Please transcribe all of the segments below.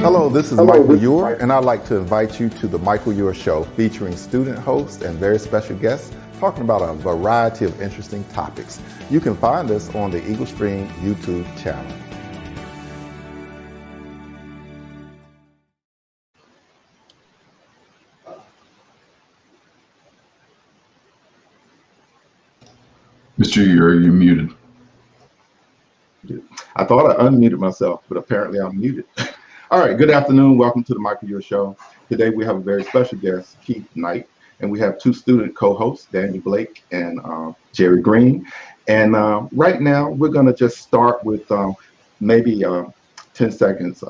Hello, this is Michael Eure, and I'd like to invite you to the Michael Eure Show, featuring student hosts and very special guests talking about a variety of interesting topics. You can find us on the Eagle Stream YouTube channel. Mr. Eure, you're muted. I thought I unmuted myself, but apparently I'm muted. All right, good afternoon. Welcome to the Michael Eure Show. Today we have a very special guest, Keith Knight, and we have two student co-hosts, Daniel Blake and Jerry Green. And right now we're going to just start with maybe 10 seconds.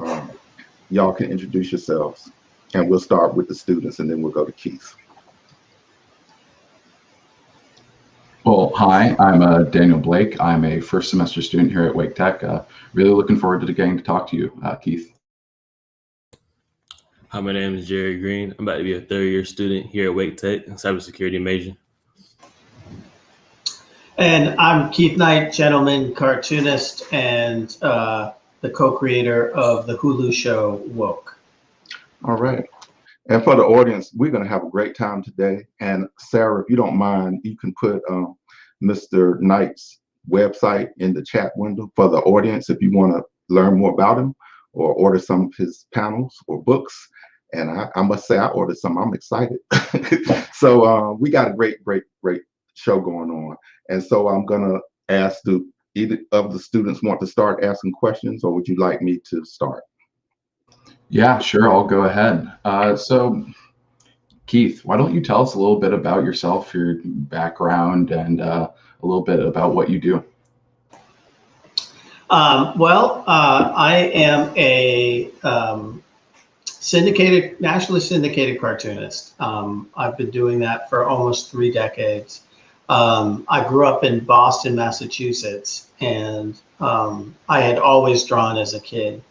Y'all can introduce yourselves, and we'll start with the students, and then we'll go to Keith. Well, hi, I'm Daniel Blake. I'm a first semester student here at Wake Tech. Really looking forward to getting to talk to you, Keith. Hi, my name is Jerry Green. I'm about to be a third-year student here at Wake Tech, cybersecurity major. And I'm Keith Knight, gentleman cartoonist and the co-creator of the Hulu show Woke. All right. And for the audience, we're going to have a great time today. And Sarah, if you don't mind, you can put Mr. Knight's website in the chat window for the audience if you want to learn more about him or order some of his panels or books. And I must say, I ordered some. I'm excited. So we got a great show going on. And so I'm going to ask, do either of the students want to start asking questions, or would you like me to start? Yeah, sure, I'll go ahead. So, Keith, why don't you tell us a little bit about yourself, your background, and a little bit about what you do? I am a nationally syndicated cartoonist. I've been doing that for almost 3 decades. I grew up in Boston, Massachusetts, and I had always drawn as a kid.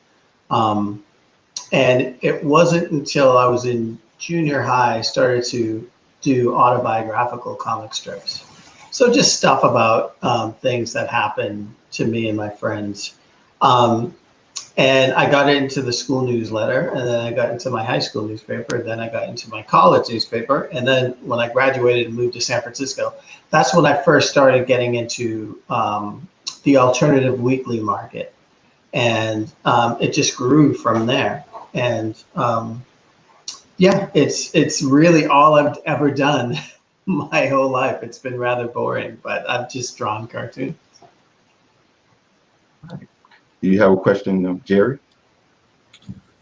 And it wasn't until I was in junior high I started to do autobiographical comic strips. So just stuff about things that happened to me and my friends. And I got into the school newsletter, and then I got into my high school newspaper, then I got into my college newspaper, and then when I graduated and moved to San Francisco, that's when I first started getting into the alternative weekly market. And it just grew from there. And yeah, it's really all I've ever done my whole life. It's been rather boring, but I've just drawn cartoons. Do you have a question, Jerry?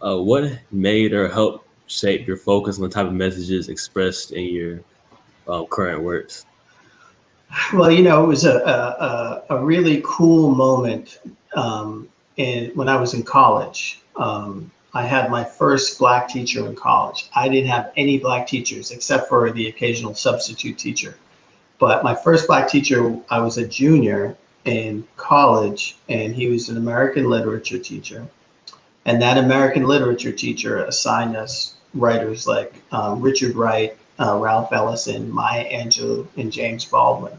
What made or helped shape your focus on the type of messages expressed in your current works? Well, it was a really cool moment when I was in college. I had my first Black teacher in college. I didn't have any Black teachers except for the occasional substitute teacher. But my first Black teacher, I was a junior in college, and he was an American literature teacher. And that American literature teacher assigned us writers like Richard Wright, Ralph Ellison, Maya Angelou, and James Baldwin.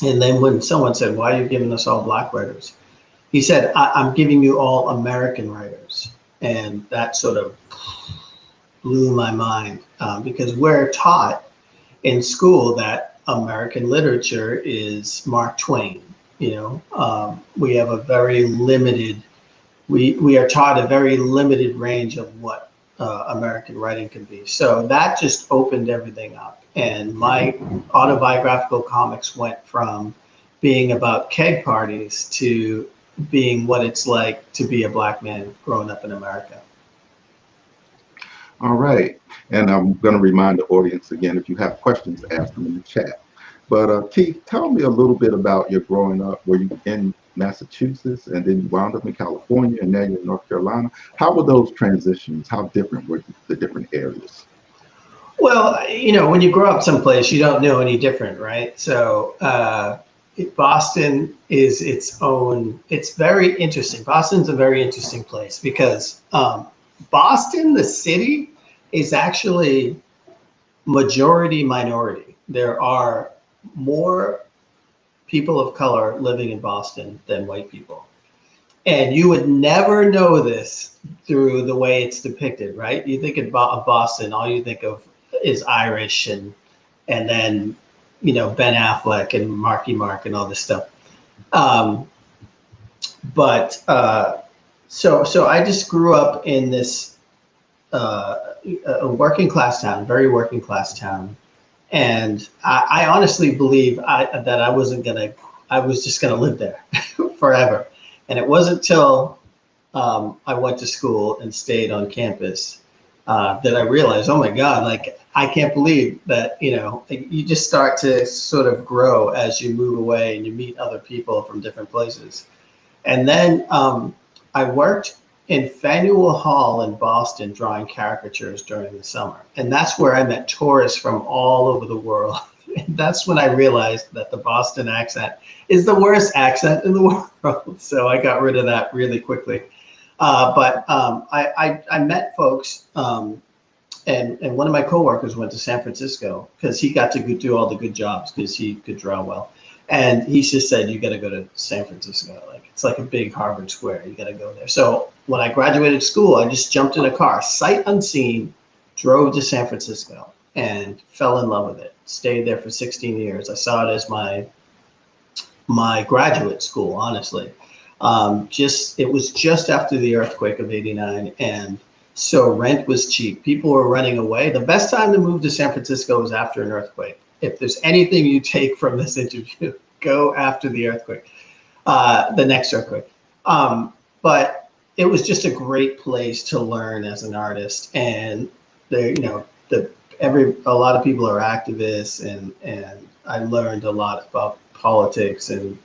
And then when someone said, "Why are you giving us all Black writers?" He said, I'm giving you all American writers. And that sort of blew my mind because we're taught in school that American literature is Mark Twain. We have a very limited, we are taught a very limited range of what American writing can be. So that just opened everything up. And my autobiographical comics went from being about keg parties to being what it's like to be a Black man growing up in America. All right. And I'm going to remind the audience again, if you have questions, ask them in the chat. But Keith, tell me a little bit about your growing up. Were you in Massachusetts, and then you wound up in California, and now you're in North Carolina? How were those transitions? How different were the different areas? Well, when you grow up someplace, you don't know any different, right? So Boston is its own, it's very interesting. Boston's a very interesting place because Boston, the city, is actually majority minority. There are more people of color living in Boston than white people. And you would never know this through the way it's depicted, right? You think of Boston, all you think of is Irish and then, you know, Ben Affleck and Marky Mark and all this stuff. So I just grew up in this a working class town, very working class town. And I honestly believe that I was just gonna live there forever. And it wasn't till I went to school and stayed on campus that I realized, oh my God, like I can't believe that, you know, you just start to sort of grow as you move away and you meet other people from different places. And then I worked in Faneuil Hall in Boston drawing caricatures during the summer. And that's where I met tourists from all over the world. And that's when I realized that the Boston accent is the worst accent in the world. So I got rid of that really quickly. But I met folks, and one of my coworkers went to San Francisco because he got to do all the good jobs because he could draw well. And he just said, you got to go to San Francisco. Like, it's like a big Harvard Square. You got to go there. So when I graduated school, I just jumped in a car, sight unseen, drove to San Francisco and fell in love with it. Stayed there for 16 years. I saw it as my graduate school, honestly. It was just after the earthquake of '89, and so rent was cheap. People were running away. The best time to move to San Francisco was after an earthquake. If there's anything you take from this interview, go after the earthquake, the next earthquake. But it was just a great place to learn as an artist, and a lot of people are activists, and I learned a lot about politics and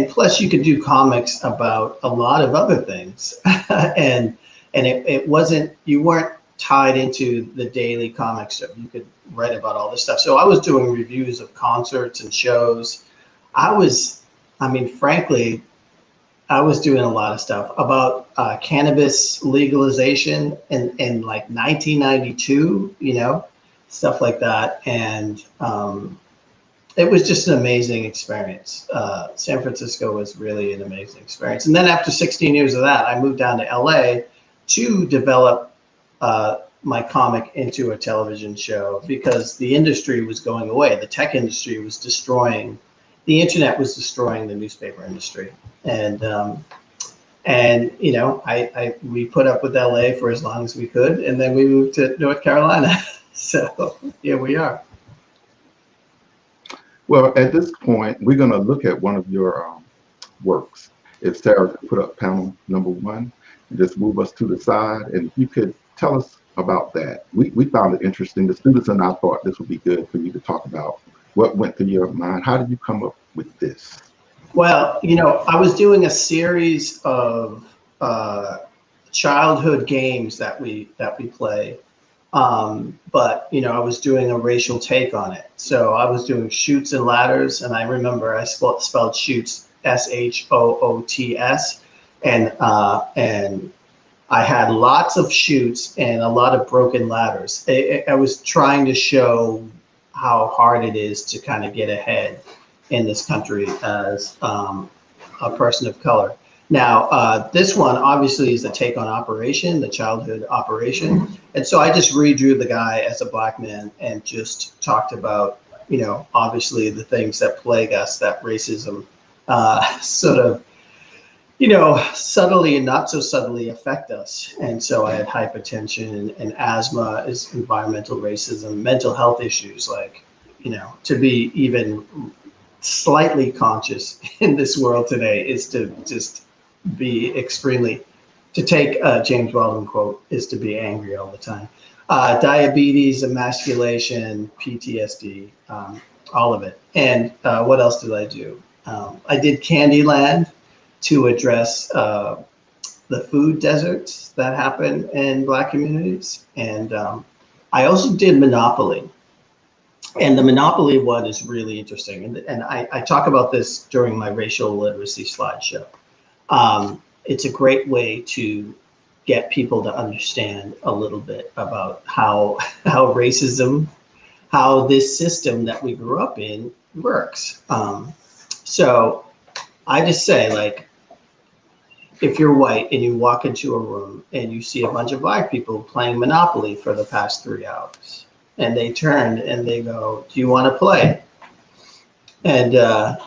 plus you could do comics about a lot of other things. and it wasn't, you weren't tied into the daily comic strip. You could write about all this stuff. So I was doing reviews of concerts and shows. Frankly, I was doing a lot of stuff about cannabis legalization in like 1992, you know, stuff like that. And it was just an amazing experience. San Francisco was really an amazing experience. And then after 16 years of that, I moved down to LA to develop my comic into a television show because the industry was going away. The tech industry was destroying, the internet was destroying the newspaper industry. And you know, we put up with LA for as long as we could, and then we moved to North Carolina. So here we are. Well, at this point, we're going to look at one of your works. If Sarah could put up panel number 1 and just move us to the side, and you could tell us about that. We found it interesting. The students and I thought this would be good for you to talk about. What went through your mind? How did you come up with this? Well, you know, I was doing a series of childhood games that we play. But, you know, I was doing a racial take on it. So I was doing Chutes and Ladders, and I remember I spelled Chutes SHOOTS, and I had lots of chutes and a lot of broken ladders. I was trying to show how hard it is to kind of get ahead in this country as a person of color. Now, this one obviously is a take on Operation, the childhood Operation. And so I just redrew the guy as a black man and just talked about, you know, obviously the things that plague us, that racism sort of, you know, subtly and not so subtly affect us. And so I had hypertension and asthma is environmental racism, mental health issues, like, you know, to be even slightly conscious in this world today is to just be extremely, to take a James Weldon quote, is to be angry all the time. Diabetes, emasculation, PTSD, all of it. And what else did I do? I did Candyland to address the food deserts that happen in Black communities. And I also did Monopoly. And the Monopoly one is really interesting. And I talk about this during my racial literacy slideshow. It's a great way to get people to understand a little bit about how racism, how this system that we grew up in works. So I just say, like, if you're white and you walk into a room and you see a bunch of black people playing Monopoly for the past 3 hours, and they turn and they go, "Do you want to play?" And the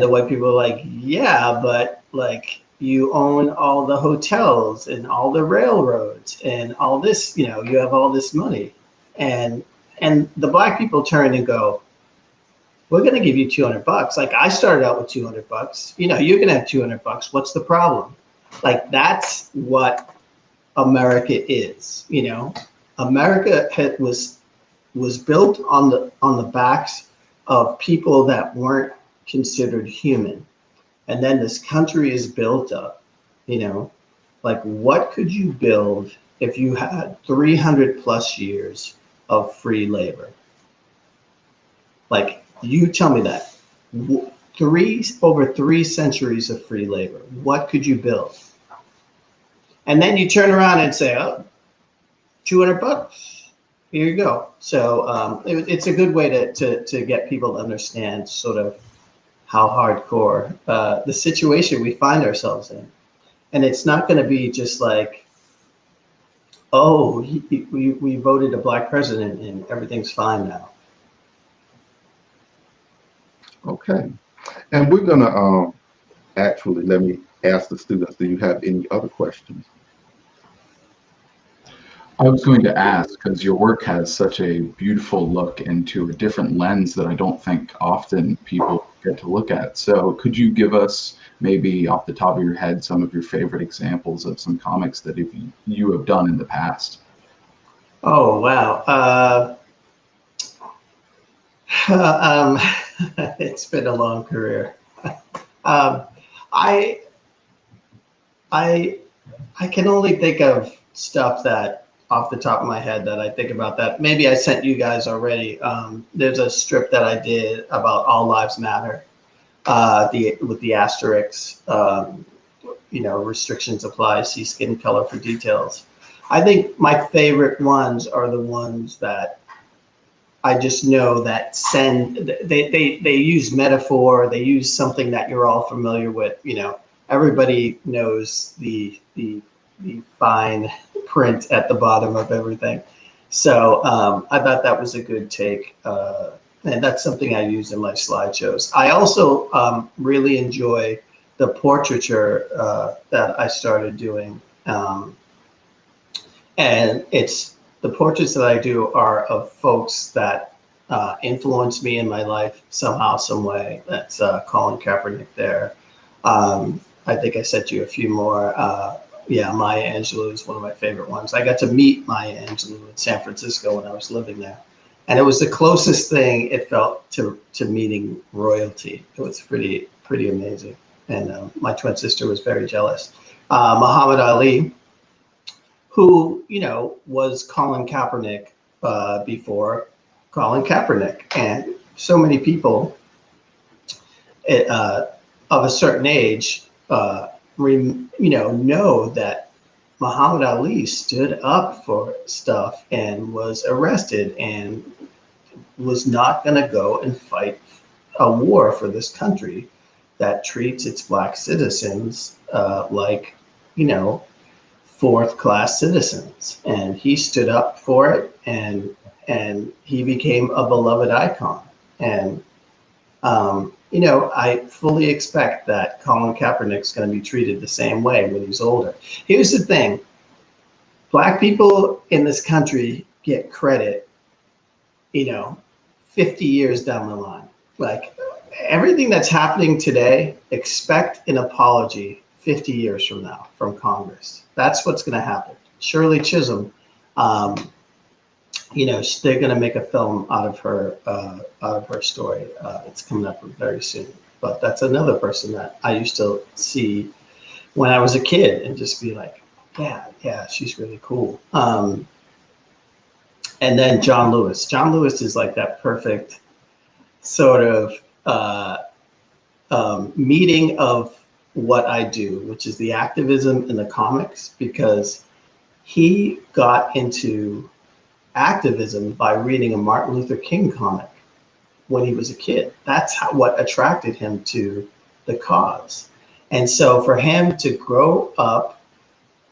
white people are like, "Yeah, but like you own all the hotels and all the railroads and all this, you know, you have all this money." And the black people turn and go, "We're going to give you $200. Like, I started out with $200. You know, you're going to have $200. What's the problem?" Like, that's what America is. You know, America was built on the backs of people that weren't considered human. And then this country is built up, you know, like, what could you build if you had 300 plus years of free labor? Like, you tell me that. Over 3 centuries of free labor. What could you build? And then you turn around and say, "Oh, $200. Here you go." So it's a good way to get people to understand sort of how hardcore the situation we find ourselves in. And it's not going to be just like, "Oh, we voted a black president and everything's fine now." Okay. And we're going to actually, let me ask the students, do you have any other questions? I was going to ask, because your work has such a beautiful look into a different lens that I don't think often people get to look at. So could you give us, maybe off the top of your head, some of your favorite examples of some comics that you have done in the past? Oh, wow. It's been a long career. I can only think of stuff that off the top of my head that I think about that. Maybe I sent you guys already. There's a strip that I did about All Lives Matter, with the asterisks, you know, restrictions apply, see skin color for details. I think my favorite ones are the ones that I just know that they use metaphor, they use something that you're all familiar with. You know, everybody knows the fine print at the bottom of everything. So I thought that was a good take, and that's something I use in my slideshows. I also really enjoy the portraiture that I started doing, and it's the portraits that I do are of folks that influenced me in my life somehow, some way. That's Colin Kaepernick there. I think I sent you a few more. Yeah, Maya Angelou is one of my favorite ones. I got to meet Maya Angelou in San Francisco when I was living there. And it was the closest thing it felt to meeting royalty. It was pretty amazing. And my twin sister was very jealous. Muhammad Ali, who, you know, was Colin Kaepernick before Colin Kaepernick. And so many people of a certain age, know that Muhammad Ali stood up for stuff and was arrested and was not going to go and fight a war for this country that treats its black citizens like, you know, fourth-class citizens. And he stood up for it, and he became a beloved icon. And you know, I fully expect that Colin Kaepernick's going to be treated the same way when he's older. Here's the thing. Black people in this country get credit, you know, 50 years down the line. Like, everything that's happening today, expect an apology 50 years from now from Congress. That's what's going to happen. Shirley Chisholm, you know, they're going to make a film out of her story. It's coming up very soon. But that's another person that I used to see when I was a kid and just be like, yeah, she's really cool. And then John Lewis. John Lewis is like that perfect sort of meeting of what I do, which is the activism in the comics, because he got into activism by reading a Martin Luther King comic when he was a kid. That's what attracted him to the cause. And so for him to grow up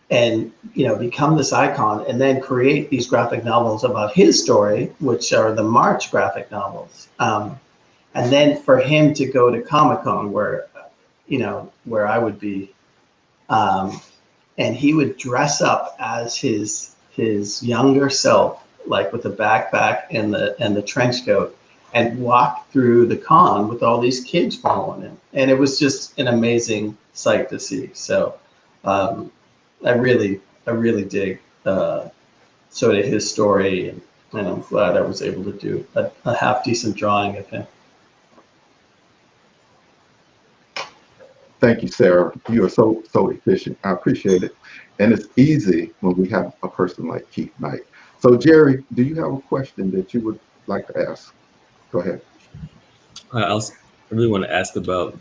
and, you know, become this icon and then create these graphic novels about his story, which are the March graphic novels. And then for him to go to Comic-Con where, you know, where I would be, and he would dress up as his younger self, like with the backpack and the trench coat, and walk through the con with all these kids following him. And it was just an amazing sight to see. So I really dig sort of his story, and I'm glad I was able to do a half decent drawing of him. Thank you, Sarah. You are so efficient. I appreciate it. And it's easy when we have a person like Keith Knight. So Jerry, do you have a question that you would like to ask? Go ahead. I really want to ask about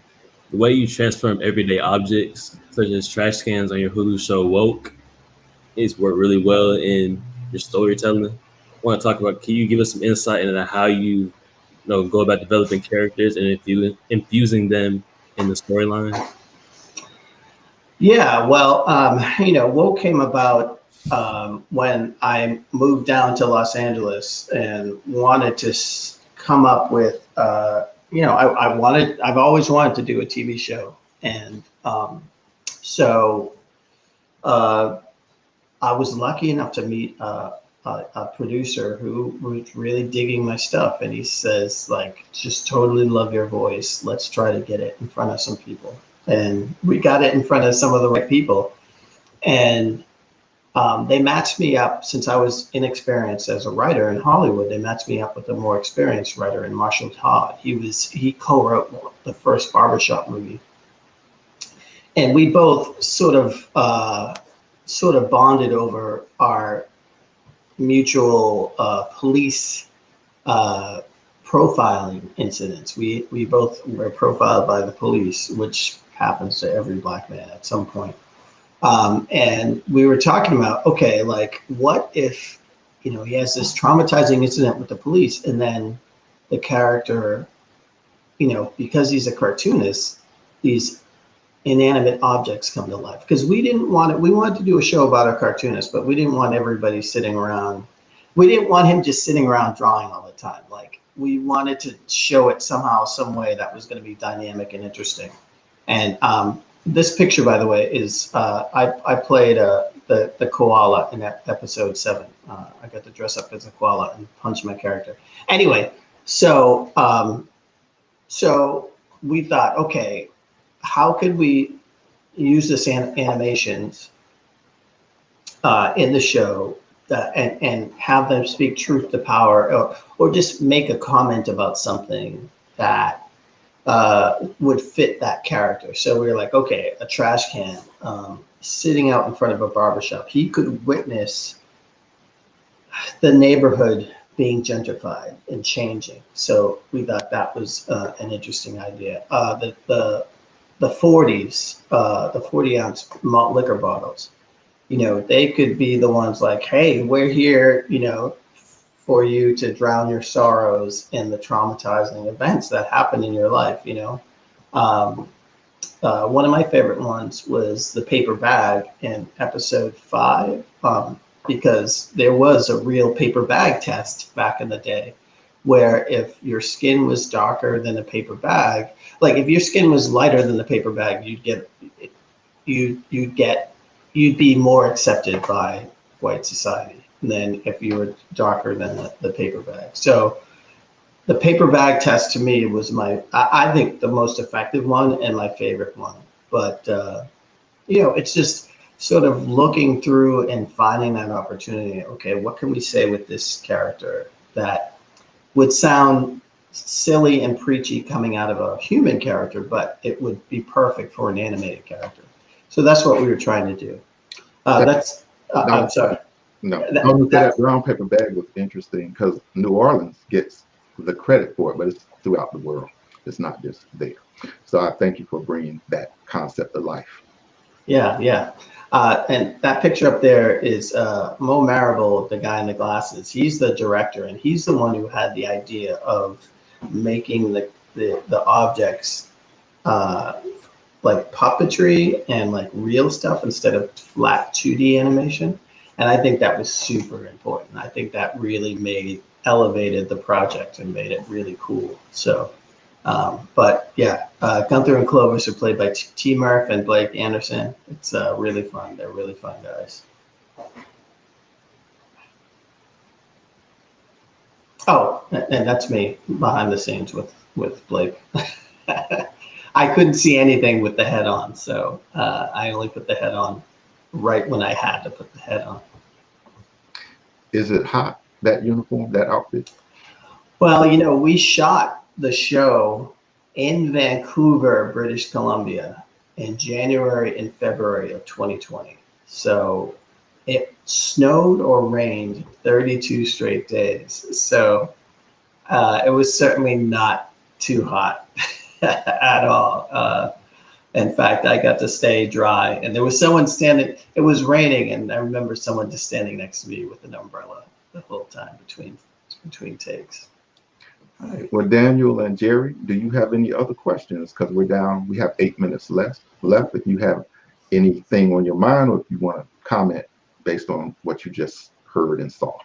the way you transform everyday objects, such as trash cans on your Hulu show Woke. It's worked really well in your storytelling. I want to talk about, can you give us some insight into how you go about developing characters and infusing them in the storyline? Yeah, well, you know, Woke came about when I moved down to Los Angeles and wanted to come up with, you know, I've always wanted to do a TV show. And so I was lucky enough to meet a producer who was really digging my stuff. And he says, like, just totally love your voice. Let's try to get it in front of some people. And we got it in front of some of the right people. And they matched me up, since I was inexperienced as a writer in Hollywood. They matched me up with a more experienced writer in Marshall Todd. He co-wrote the first Barbershop movie. And we both sort of bonded over our mutual police profiling incidents. We both were profiled by the police, which happens to every Black man at some point. And we were talking about, okay, like, what if, you know, he has this traumatizing incident with the police, and then the character, you know, because he's a cartoonist, these inanimate objects come to life. Because we didn't want it. We wanted to do a show about a cartoonist, but we didn't want everybody sitting around. We didn't want him just sitting around drawing all the time. Like, we wanted to show it somehow, some way that was going to be dynamic and interesting. And this picture, by the way, is I played the koala in episode 7. I got to dress up as a koala and punch my character. Anyway, so we thought, okay, how could we use this animations in the show and have them speak truth to power, or just make a comment about something that would fit that character. So we were like, okay, a trash can sitting out in front of a barbershop. He could witness the neighborhood being gentrified and changing. So we thought that was an interesting idea. The 40s, the 40-ounce malt liquor bottles, you know, they could be the ones like, hey, we're here, you know, for you to drown your sorrows in the traumatizing events that happen in your life, you know. One of my favorite ones was the paper bag in episode 5, because there was a real paper bag test back in the day, where if your skin was darker than a paper bag, like if your skin was lighter than the paper bag, you'd be more accepted by white society than if you were darker than the paper bag. So the paper bag test to me was I think the most effective one and my favorite one. But you know, it's just sort of looking through and finding that opportunity. Okay, what can we say with this character that would sound silly and preachy coming out of a human character, but it would be perfect for an animated character. So that's what we were trying to do. I'm sorry. No, that brown paper bag was interesting because New Orleans gets the credit for it, but it's throughout the world. It's not just there. So I thank you for bringing that concept to life. Yeah, yeah. And that picture up there is Mo Marable, the guy in the glasses. He's the director, and he's the one who had the idea of making the objects like puppetry and like real stuff instead of flat 2D animation. And I think that was super important. I think that really elevated the project and made it really cool. So, but yeah, Gunther and Clovis are played by T. Murph and Blake Anderson. It's really fun. They're really fun guys. Oh, and that's me behind the scenes with Blake. I couldn't see anything with the head on, so I only put the head on right when I had to put the head on. Is it hot, that uniform, that outfit? Well, you know, we shot the show in Vancouver, British Columbia in January and February of 2020. So it snowed or rained 32 straight days. So it was certainly not too hot at all. In fact, I got to stay dry, and there was someone standing, it was raining, and I remember someone just standing next to me with an umbrella the whole time between takes. All right. Well, Daniel and Jerry, do you have any other questions? Because we have 8 minutes left. If you have anything on your mind, or if you want to comment based on what you just heard and saw.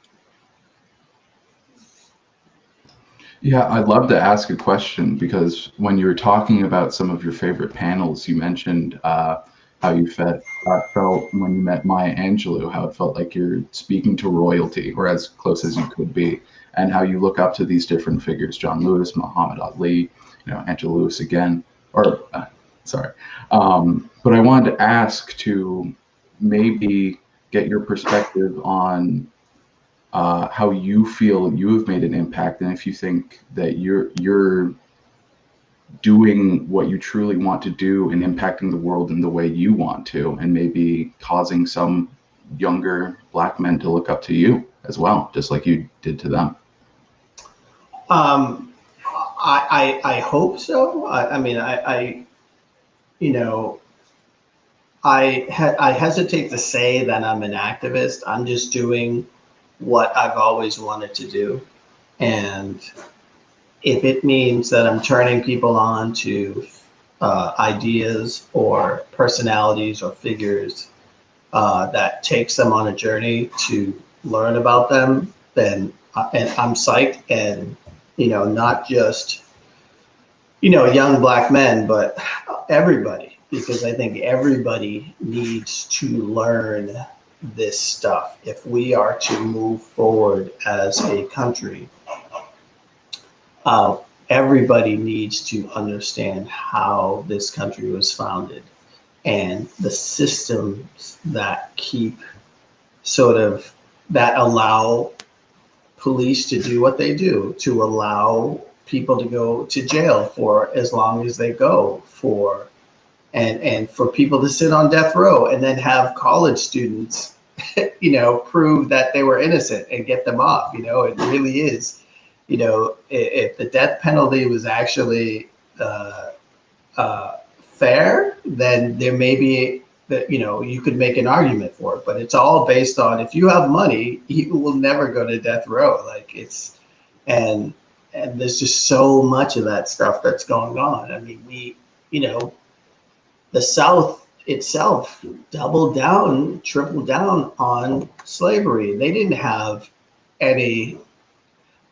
Yeah, I'd love to ask a question, because when you were talking about some of your favorite panels, you mentioned how you felt when you met Maya Angelou, how it felt like you're speaking to royalty, or as close as you could be, and how you look up to these different figures, John Lewis, Muhammad Ali, Angelou again, sorry. But I wanted to ask to maybe get your perspective on how you feel you have made an impact, and if you think that you're doing what you truly want to do and impacting the world in the way you want to, and maybe causing some younger Black men to look up to you as well, just like you did to them. I hope so. I hesitate to say that I'm an activist. I'm just doing what I've always wanted to do. And if it means that I'm turning people on to ideas or personalities or figures that takes them on a journey to learn about them, then and I'm psyched. And not just young Black men, but everybody, because I think everybody needs to learn this stuff if we are to move forward as a country. Everybody needs to understand how this country was founded and the systems that that allow police to do what they do, to allow people to go to jail for as long as they go for, and for people to sit on death row and then have college students, prove that they were innocent and get them off. It really is, if the death penalty was actually fair, then there may be that, you could make an argument for it, but it's all based on, if you have money, you will never go to death row. And there's just so much of that stuff that's going on. I mean, the South itself tripled down on slavery. They didn't have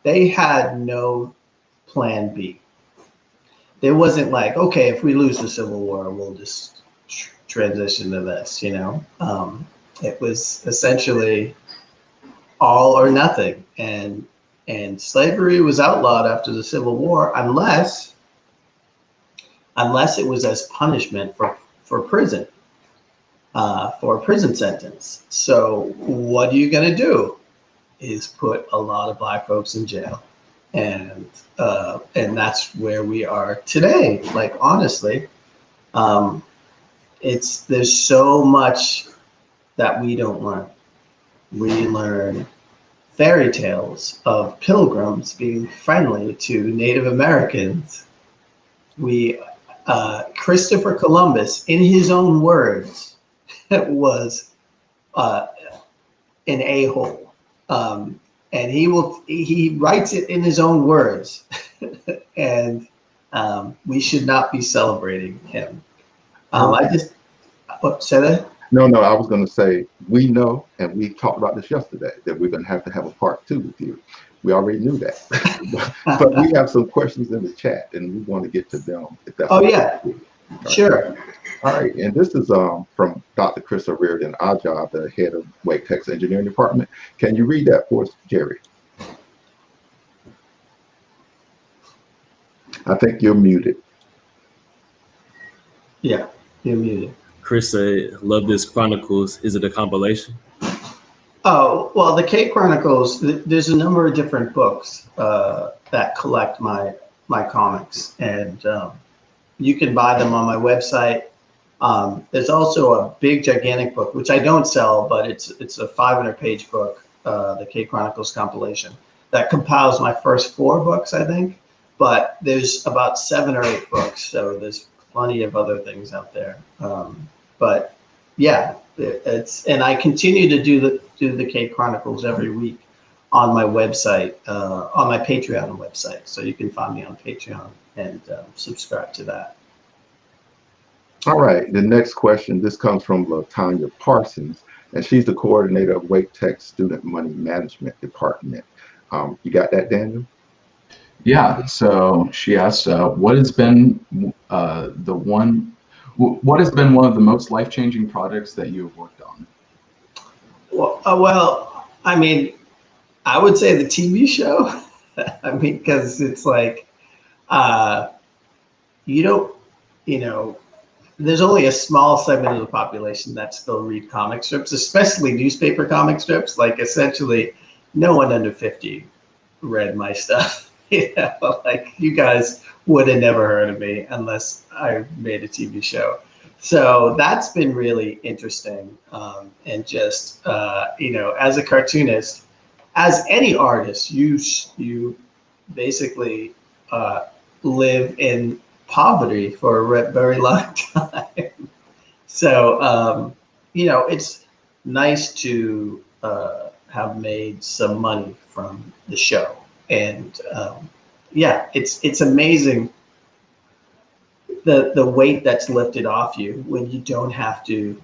they had no plan B. There wasn't like, okay, if we lose the Civil War, we'll just transition to this, it was essentially all or nothing. And slavery was outlawed after the Civil War, unless it was as punishment for prison, for a prison sentence. So what are you going to do? Is put a lot of Black folks in jail. And that's where we are today. Like, honestly, there's so much that we don't learn. We learn fairy tales of pilgrims being friendly to Native Americans, we Christopher Columbus, in his own words, was an a-hole, and he writes it in his own words, and we should not be celebrating him. Say that. No, I was going to say, we know, and we talked about this yesterday, that we're going to have a part 2 with you. We already knew that. But we have some questions in the chat, and we want to get to them. If that's yeah. Right. Sure. All right, and this is from Dr. Chris O'Riordan, our job, the head of Wake Tech's engineering department. Can you read that for us, Jerry? I think you're muted. Yeah, you're muted. Chris said, "Love this Chronicles. Is it a compilation?" Oh, well, the K Chronicles, there's a number of different books that collect my comics, and you can buy them on my website. There's also a big, gigantic book, which I don't sell, but it's a 500-page book, the K Chronicles compilation, that compiles my first 4 books, I think. But there's about 7 or 8 books, so there's plenty of other things out there. But yeah, and I continue to do the K Chronicles every week on my website, on my Patreon website. So you can find me on Patreon and subscribe to that. All right, the next question, this comes from LaTanya Parsons, and she's the coordinator of Wake Tech Student Money Management Department. You got that, Daniel? Yeah, so she asked, what has been one of the most life-changing projects that you have worked on? Well, I mean, I would say the TV show. I mean, because it's like, there's only a small segment of the population that still read comic strips, especially newspaper comic strips. Like, essentially, no one under 50 read my stuff. Like, you guys would have never heard of me unless I made a TV show. So that's been really interesting. And just, as a cartoonist, as any artist, you basically live in poverty for a very long time. So, it's nice to have made some money from the show. And it's amazing the weight that's lifted off you when you don't have to,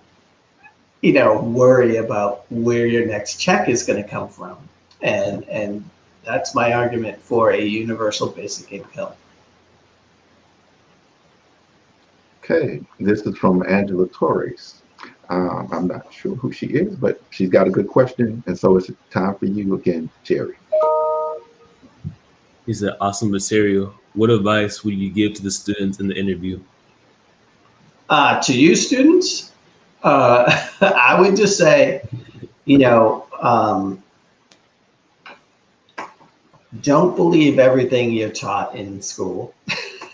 worry about where your next check is going to come from. And that's my argument for a universal basic income. Okay, this is from Angela Torres. I'm not sure who she is, but she's got a good question. And so it's time for you again, Jerry. He said, "Awesome material. What advice would you give to the students in the interview?" To you students, I would just say, don't believe everything you're taught in school.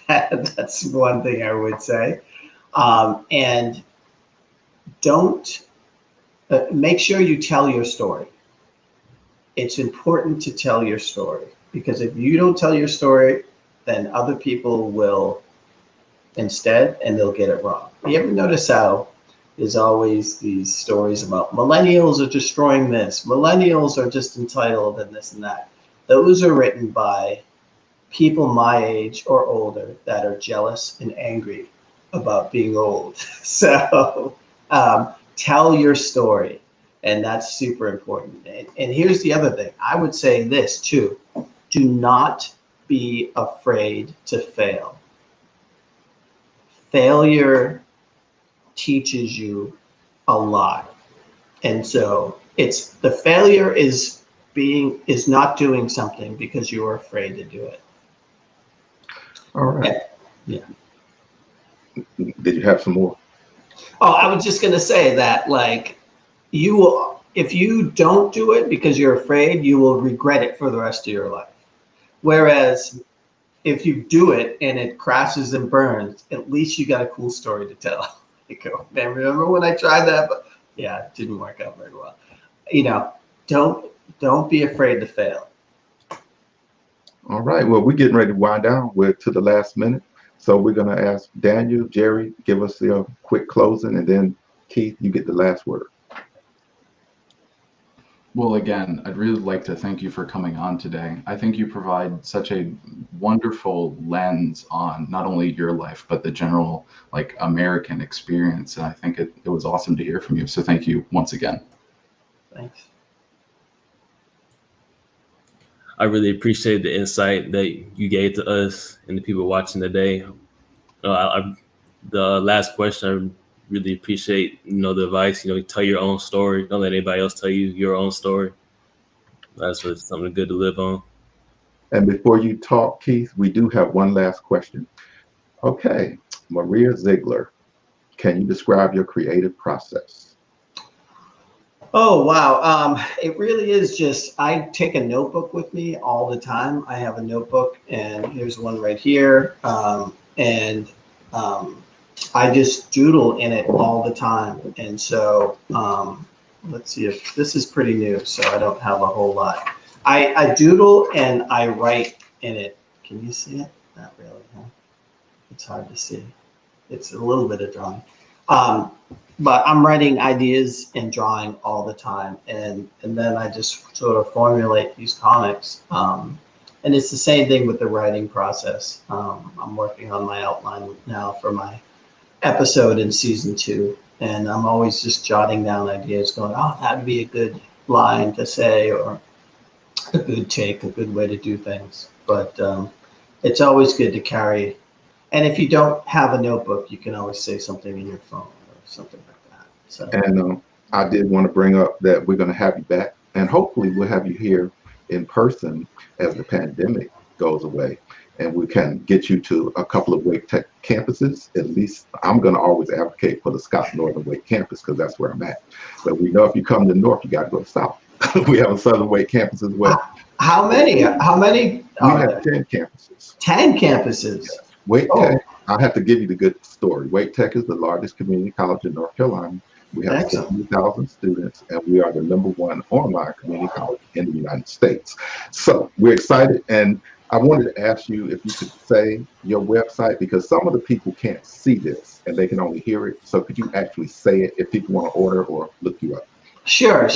That's one thing I would say. And don't make sure you tell your story. It's important to tell your story, because if you don't tell your story, then other people will instead, and they'll get it wrong. You ever notice how there's always these stories about millennials are destroying this, millennials are just entitled and this and that? Those are written by people my age or older that are jealous and angry about being old. So tell your story, and that's super important. And here's the other thing. I would say this too. Do not be afraid to fail. Failure teaches you a lot. And so the failure is not doing something because you are afraid to do it. All right. Yeah. Did you have some more? Oh, I was just going to say that, like, if you don't do it because you're afraid, you will regret it for the rest of your life. Whereas if you do it and it crashes and burns, at least you got a cool story to tell. You go, man, remember when I tried that? But yeah, it didn't work out very well. Don't be afraid to fail. All right. Well, we're getting ready to wind down. We're to the last minute. So we're going to ask Daniel, Jerry, give us the quick closing, and then Keith, you get the last word. Well, again, I'd really like to thank you for coming on today. I think you provide such a wonderful lens on not only your life, but the general like American experience. And I think it was awesome to hear from you. So thank you once again. Thanks. I really appreciate the insight that you gave to us and the people watching today. The last question, I really appreciate, the advice, tell your own story. Don't let anybody else tell you your own story. That's what's something good to live on. And before you talk, Keith, we do have one last question. Okay, Maria Ziegler, can you describe your creative process? Oh, wow. It really is just, I take a notebook with me all the time. I have a notebook, and here's one right here. I just doodle in it all the time. And so let's see if this is pretty new, so I don't have a whole lot. I doodle and I write in it. Can you see it? Not really, huh? It's hard to see. It's a little bit of drawing. But I'm writing ideas and drawing all the time. And then I just sort of formulate these comics. And it's the same thing with the writing process. I'm working on my outline now for my episode in season 2. And I'm always just jotting down ideas going, oh, that would be a good line to say, or a good take, a good way to do things. But it's always good to carry. And if you don't have a notebook, you can always say something in your phone or something like that. So. And I did want to bring up that we're going to have you back, and hopefully we'll have you here in person as the pandemic goes away, and we can get you to a couple of Wake Tech campuses. At least I'm going to always advocate for the Scott Northern Wake campus because that's where I'm at. But we know if you come to North, you got to go South. We have a Southern Wake campus as well. How many? How many? We have 10 campuses. 10 campuses. Yes. Wake Tech, I'll have to give you the good story. Wake Tech is the largest community college in North Carolina. We have 70,000 students, and we are the #1 online community college in the United States. So we're excited, and I wanted to ask you if you could say your website, because some of the people can't see this and they can only hear it. So could you actually say it if people want to order or look you up? Sure.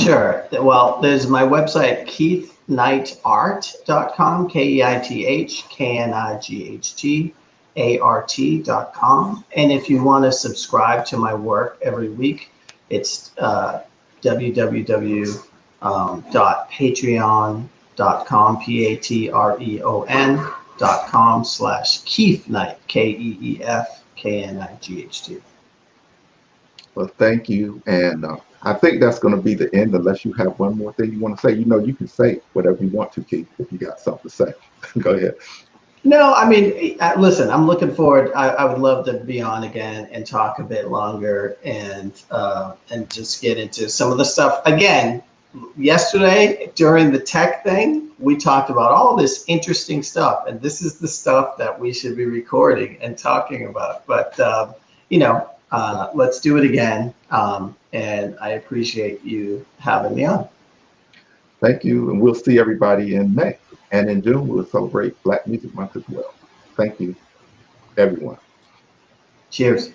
Well, there's my website, keithknightart.com, KEITHKNIGHTART.com. And if you want to subscribe to my work every week, it's www.patreon.com, patreon.com/KeithKnight, KEEFKNIGHT. Well, thank you. And I think that's going to be the end, unless you have one more thing you want to say. You can say whatever you want to, Keith, if you got something to say. Go ahead. No, I mean, listen, I'm looking forward. I would love to be on again and talk a bit longer and just get into some of the stuff. Again, yesterday during the tech thing, we talked about all this interesting stuff, and this is the stuff that we should be recording and talking about. But, let's do it again. And I appreciate you having me on. Thank you. And we'll see everybody in May. And in June, we'll celebrate Black Music Month as well. Thank you, everyone. Cheers.